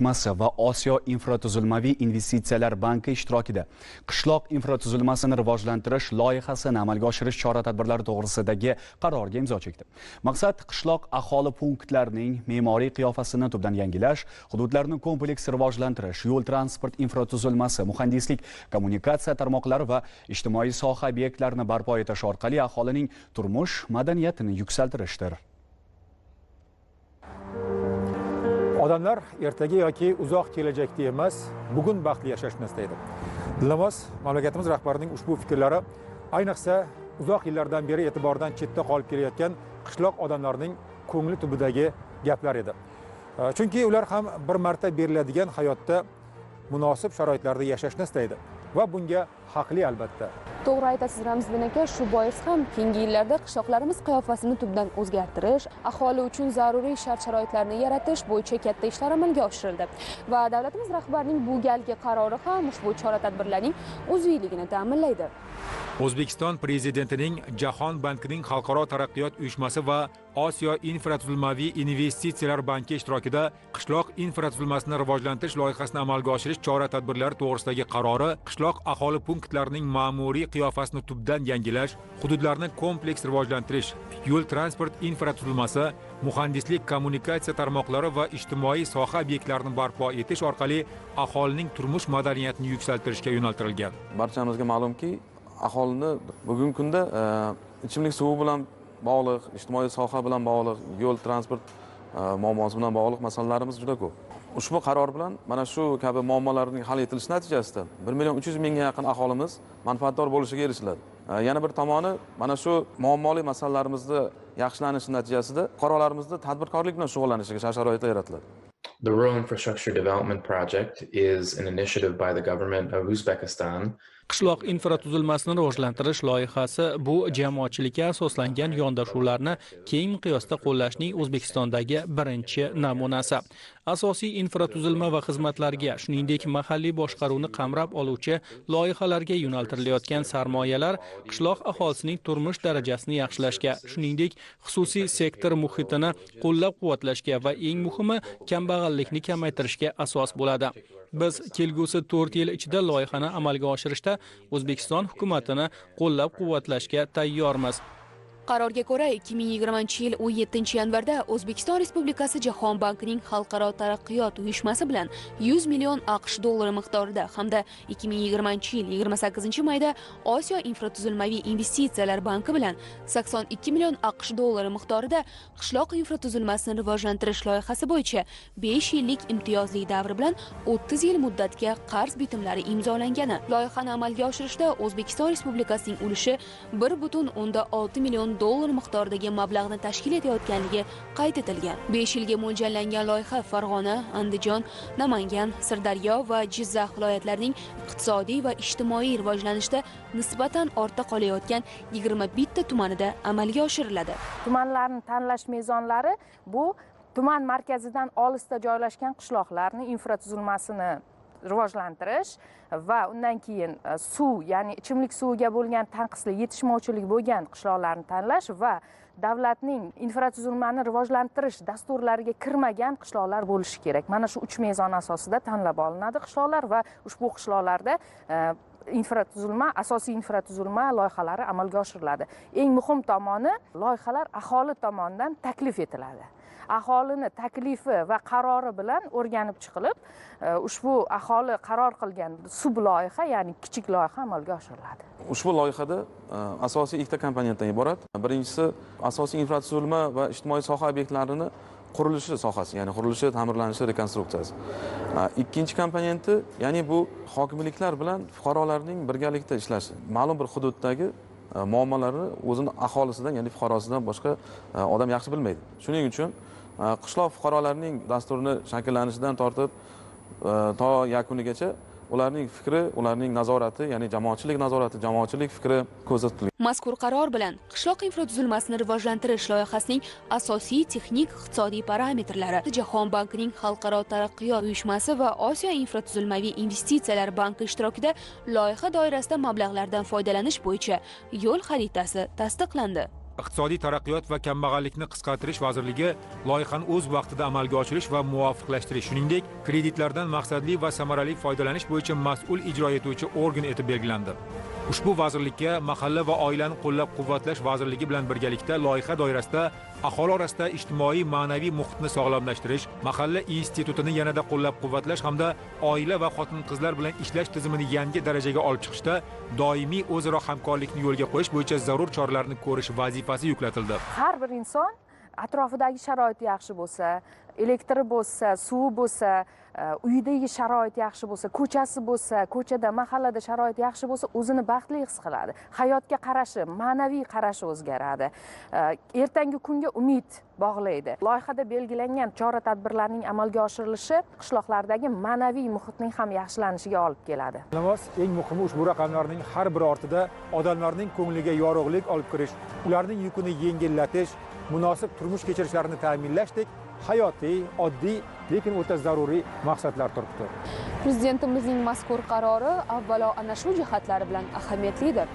uyushmasi va Osiyo infratuzilmaviy investitsiyalar banki ishtirokida qishloq infratuzilmasini rivojlantirish loyihasini amalga oshirish chora-tadbirlari to'g'risidagi qarorga imzo chekdi. Maqsad qishloq aholi punktlarining me'moriy qiyofasini tubdan yangilash, hududlarni kompleks rivojlantirish, yo'l transport infratuzilmasi, muhandislik, kommunikatsiya tarmoqlari va ijtimoiy soha obyektlarini barpo etish orqali aholining turmush madaniyatini yuksaltirishdir. Odamlar ertaga yoki uzoq kelajakda emas, bugun baxtli yashashni istaydi. Dilamos mamlakatimiz rahbarining ushbu fikrlari ayniqsa uzoq yillardan beri e'tibordan chetda qolib kelayotgan qishloq odamlarining ko'ngli tubidagi gaplar edi. Chunki ular ham bir marta beriladigan hayotda munosib sharoitlarda yashashni istaydi va bunga haqli albatta. To'g'ri aytasiz Ramziddin aka, shu bois ham keyingi yillarda qishloqlarimiz qiyofasini tubdan o'zgartirish, aholi uchun zaruriy shart-sharoitlarni yaratish bo'yicha katta ishlar amalga oshirildi va davlatimiz rahbarining bu galgi qarori ham ushbu chora-tadbirlarning uzviyligini ta'minlaydi. O'zbekiston prezidentining Jahon bankining Xalqaro taraqqiyot uyushmasi va Osiyo infratuzilmaviy investitsiyalar banki ishtirokida qishloq infratuzilmasini rivojlantirish loyihasini amalga oshirish chora-tadbirlari to'g'risidagi qarori qishloq aholi punktlarining ma'muriy qiyofasini tubdan yangilash, hududlarni kompleks rivojlantirish, yo'l transport infratuzilmasi, muhandislik, kommunikatsiya tarmoqlari va ijtimoiy soha obyektlarini barpo etish orqali aholining turmush madaniyatini yuksaltirishga yo'naltirilgan. Barchamizga ma'lumki, aholini bugungi kunda ichimlik suvi bilan bog'liq, ijtimoiy soha bilan bog'liq, yo'l transport muammosi bilan bog'liq masalalarimiz juda ko'p. Ushbu qaror bilan mana shu kabi muammolarning hal etilishi natijasida 1.300.000 ga yaqin aholimiz manfaatdor bo'lishiga erishiladi. Yana bir tomoni, mana shu muammoli masalalarimizni yaxshilanishi natijasida fuqarolarimizni tadbirkorlik bilan shug'ullanishiga shart-sharoitlar yaratiladi. The Rural Infrastructure Development Project is an initiative by the government of Uzbekistan. Qishloq infratuzilmasini rivojlantirish loyihasi bu jamoatchilikka asoslangan yondashuvlarni keng miqyosda qo'llashning O'zbekistondagi birinchi namunasi. Asosiy infratuzilma va xizmatlarga, shuningdek mahalliy boshqaruvni qamrab oluvchi loyihalarga yo'naltirilayotgan sarmoyalar qishloq aholisining turmush darajasini yaxshilashga, shuningdek xususiy sektor muhitini qo'llab-quvvatlashga va eng muhimi kambag'allikni kamaytirishga asos bo'ladi. Biz kelgusi 4 yil ichida loyihani amalga oshirishda O'zbekiston hukumatini qo'llab-quvvatlashga tayyormiz. Qarorga ko'ra 2020-yil 17-yanvarda O'zbekiston Respublikasi Jahon bankining Xalqaro taraqqiyot uyushmasi bilan 100 million AQSh dollari miqdorida hamda 2020-yil 28-mayda Osiyo infratuzilmaviy investitsiyalar banki bilan 82 million AQSh dollari miqdorida qishloq infratuzilmasini rivojlantirish loyihasi bo'yicha 5 yillik imtiyozli davr bilan 30 yil muddatga qarz bitimlari imzolangani. Loyihani amalga oshirishda O'zbekiston Respublikasining ulushi 1.6 million dollar miqdoridagi mablag'ni tashkil etayotganligi qayd etilgan. 5 yilga mo'ljallangan loyiha Farg'ona, Andijon, Namangan, Sirdaryo va Jizzax viloyatlarining iqtisodiy va ijtimoiy rivojlanishda nisbatan ortda qolayotgan 21 ta tumanida amalga oshiriladi. Tumanlarni tanlash mezonlari bu tuman markazidan olisda joylashgan qishloqlarning infratuzilmasini rivojlantirish va undan keyin suv, ya'ni ichimlik suviga bo'lgan tanqislik, yetishmovchilik bo'lgan qishloqlarni tanlash va davlatning infratuzilmani rivojlantirish dasturlariga kirmagan qishloqlar bo'lishi kerak. Mana shu 3 mezon asosida tanlab olinadi qishloqlar va ushbu qishloqlarda asosiy infratuzilma loyihalari amalga oshiriladi. Eng muhim tomoni, loyihalar aholi tomonidan taklif etiladi. Aholini taklifi va qarori bilan o'rganib chiqilib, ushbu aholi qaror qilgan sub loyiha, ya'ni kichik loyiha amalga oshiriladi. Ushbu loyihada asosiy ikkita komponentdan iborat. Birinchisi asosiy infratuzilma va ijtimoiy soha obyektlarini qurilishi sohasi, ya'ni qurilishi, ta'mirlanishi, rekonstruksiyasi. Ikkinchi komponenti, ya'ni bu hokimliklar bilan fuqarolarning birgalikda ishlashi. Ma'lum bir hududdagi muammolarni o'zini aholisidan, ya'ni fuqarosidan boshqa odam yaxshi bilmaydi. Shuning uchun qishloq fuqarolarining dasturini shakllanishidan tortib to yakunigacha ularning fikri, ularning nazorati, ya'ni jamoatchilik nazorati, jamoatchilik fikri ko'zda tutilgan. Mazkur qaror bilan qishloq infratuzilmasini rivojlantirish loyihasining asosiy texnik iqtisodiy parametrlari Jahon bankining Xalqaro taraqqiyot uyushmasi va Osiyo infratuzilmaviy investitsiyalar banki ishtirokida loyiha doirasida mablag'lardan foydalanish bo'yicha yo'l xaritasi tasdiqlandi. Iqtisodiy taraqqiyot va kambag'allikni qisqartirish vazirligi loyihani o'z vaqtida amalga oshirish va muvofiqlashtirish, shuningdek, kreditlardan maqsadli va samarali foydalanish bo'yicha mas'ul ijro etuvchi organ etib belgilandi. Ushbu vazirlikka Mahalla va oilani qo'llab-quvvatlash vazirligi bilan birgalikda loyiha doirasida aholi orasida ijtimoiy ma'naviy muhitni sog'lomlashtirish, mahalla institutini yanada qo'llab-quvvatlash hamda oila va xotin-qizlar bilan ishlash tizimini yangi darajaga olib chiqishda doimiy o'zaro hamkorlikni yo'lga qo'yish bo'yicha zarur choralarni ko'rish vazifasi yuklatildi. Har bir inson atrofidagi sharoiti yaxshi bo'lsa, elektri bo'lsa, suvi bo'lsa, uyidagi sharoit yaxshi bo'lsa, ko'chasi bo'lsa, ko'chada, mahallada sharoit yaxshi bo'lsa, o'zini baxtli his qiladi. Hayotga qarashi, ma'naviy qarashi o'zgaradi. Ertangi kunga umid bog'laydi. Loyihada belgilangan chora-tadbirlarning amalga oshirilishi qishloqlardagi ma'naviy muhitning ham yaxshilanishiga olib keladi. Eng muhimi ushbu raqamlarning har biri ortida odamlarning ko'ngliga yorug'lik olib kirish, ularning yukini yengillatish, munosib turmush kechirishlarini ta'minlashdek hayotiy, oddiy, lekin o'ta zaruriy maqsadlar turibdi. Prezidentimizning mazkur qarori avvalo ana shu jihatlari bilan ahamiyatlidir.